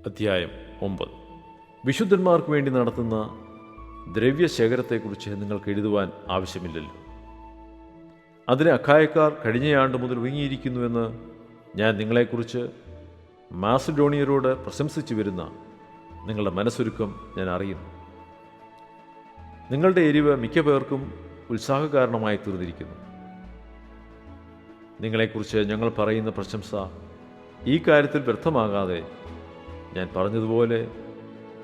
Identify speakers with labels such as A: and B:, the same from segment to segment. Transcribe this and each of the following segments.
A: അധ്യായം 9. വിശുദ്ധന്മാർക്ക് വേണ്ടി നടത്തുന്ന ദ്രവ്യശേഖരത്തെക്കുറിച്ച് നിങ്ങൾക്ക് എഴുതുവാൻ ആവശ്യമില്ലല്ലോ. അതിന് അഖായക്കാർ കഴിഞ്ഞയാണ്ട് മുതൽ ഒരുങ്ങിയിരിക്കുന്നുവെന്ന് ഞാൻ നിങ്ങളെക്കുറിച്ച് മാസിഡോണിയരോട് പ്രശംസിച്ചു വരുന്ന നിങ്ങളുടെ മനസ്സൊരുക്കം ഞാൻ അറിയുന്നു. നിങ്ങളുടെ എരിവ് മിക്ക പേർക്കും ഉത്സാഹകാരണമായി തീർന്നിരിക്കുന്നു. നിങ്ങളെക്കുറിച്ച് ഞങ്ങൾ പറയുന്ന പ്രശംസ ഈ കാര്യത്തിൽ വ്യർത്ഥമാകാതെ ഞാൻ പറഞ്ഞതുപോലെ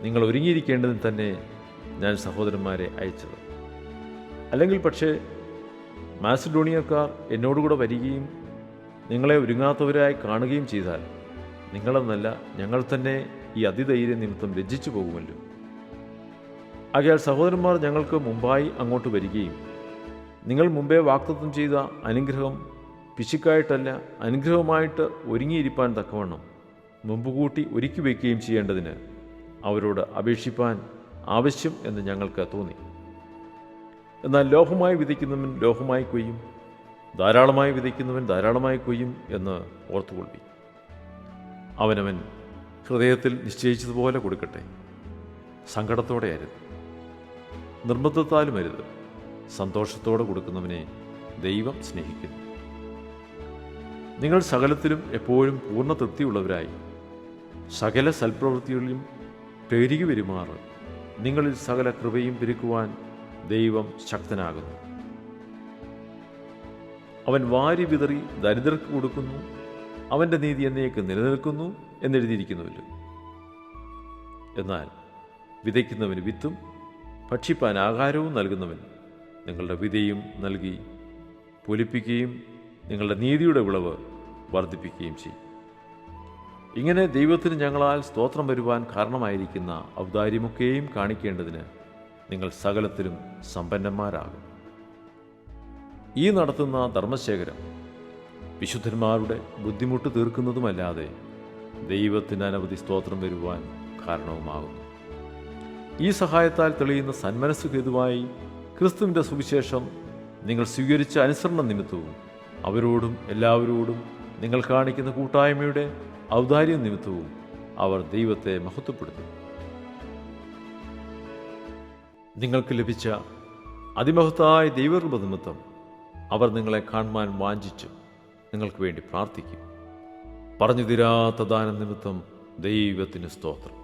A: നിങ്ങൾ ഒരുങ്ങിയിരിക്കേണ്ടതിന് തന്നെ ഞാൻ സഹോദരന്മാരെ അയച്ചത്. അല്ലെങ്കിൽ പക്ഷേ മാസിഡോണിയക്കാർ എന്നോടുകൂടെ വരികയും നിങ്ങളെ ഒരുങ്ങാത്തവരായി കാണുകയും ചെയ്താൽ നിങ്ങളെന്നല്ല ഞങ്ങൾ തന്നെ ഈ അതിധൈര്യം നിമിത്തം ലജ്ജിച്ചു പോകുമല്ലോ. ആകയാൽ സഹോദരന്മാർ ഞങ്ങൾക്ക് മുമ്പായി അങ്ങോട്ട് വരികയും നിങ്ങൾ മുമ്പേ വാഗ്ദത്തം ചെയ്ത അനുഗ്രഹം പിശുക്കായിട്ടല്ല അനുഗ്രഹമായിട്ട് ഒരുങ്ങിയിരിപ്പാൻ തക്കവണ്ണം മുമ്പുകൂട്ടി ഒരുക്കി വയ്ക്കുകയും ചെയ്യേണ്ടതിന് അവരോട് അപേക്ഷിപ്പാൻ ആവശ്യം എന്ന് ഞങ്ങൾക്ക് തോന്നി. എന്നാൽ ലോഹമായി വിതയ്ക്കുന്നവൻ ലോഹമായി കൊയ്യും, ധാരാളമായി വിതയ്ക്കുന്നവൻ ധാരാളമായി കൊയ്യും എന്ന് ഓർത്തുകൊള്ളി. അവനവൻ ഹൃദയത്തിൽ നിശ്ചയിച്ചതുപോലെ കൊടുക്കട്ടെ, സങ്കടത്തോടെ അരുത്, നിർബന്ധത്താലും അരുത്. സന്തോഷത്തോടെ കൊടുക്കുന്നവനെ ദൈവം സ്നേഹിക്കുന്നു. നിങ്ങൾ സകലത്തിലും എപ്പോഴും പൂർണ്ണ തൃപ്തിയുള്ളവരായി സകല സൽപ്രവൃത്തികളിലും പെരുകി വരുമാറ് നിങ്ങളിൽ സകല കൃപയും പെരുക്കുവാൻ ദൈവം ശക്തനാകുന്നു. അവൻ വാരി വിതറി ദരിദ്രർക്ക് കൊടുക്കുന്നു, അവൻ്റെ നീതി എന്നേക്ക് നിലനിൽക്കുന്നു എന്നെഴുതിയിരിക്കുന്നുവല്ലോ. എന്നാൽ വിതയ്ക്കുന്നവന് വിത്തും ഭക്ഷിപ്പാൻ ആഹാരവും നൽകുന്നവൻ നിങ്ങളുടെ വിതയും നൽകി പൊലിപ്പിക്കുകയും നിങ്ങളുടെ നീതിയുടെ വിളവ് വർദ്ധിപ്പിക്കുകയും ചെയ്യും. ഇങ്ങനെ ദൈവത്തിന് ഞങ്ങളാൽ സ്തോത്രം വരുവാൻ കാരണമായിരിക്കുന്ന ഔദാര്യമൊക്കെയും കാണിക്കേണ്ടതിന് നിങ്ങൾ സകലത്തിലും സമ്പന്നന്മാരാകും. ഈ നടത്തുന്ന ധർമ്മശേഖരം വിശുദ്ധന്മാരുടെ ബുദ്ധിമുട്ട് തീർക്കുന്നതുമല്ലാതെ ദൈവത്തിന് അനവധി സ്തോത്രം വരുവാൻ കാരണവുമാകുന്നു. ഈ സഹായത്താൽ തെളിയുന്ന സന്മനസ്സു ഹേതുവായി ക്രിസ്തുവിൻ്റെ സുവിശേഷം നിങ്ങൾ സ്വീകരിച്ച അനുസരണ നിമിത്തവും അവരോടും എല്ലാവരോടും നിങ്ങൾ കാണിക്കുന്ന കൂട്ടായ്മയുടെ ഔദാര്യം നിമിത്തവും അവർ ദൈവത്തെ മഹത്വപ്പെടുത്തും. നിങ്ങൾക്ക് ലഭിച്ച അതിമഹത്തായ ദൈവകൃപ നിമിത്തം അവർ നിങ്ങളെ കാണുവാൻ വാഞ്ചിച്ചു നിങ്ങൾക്ക് വേണ്ടി പ്രാർത്ഥിക്കും. പറഞ്ഞു തീരാത്ത ദാനം നിമിത്തം ദൈവത്തിന് സ്തോത്രം.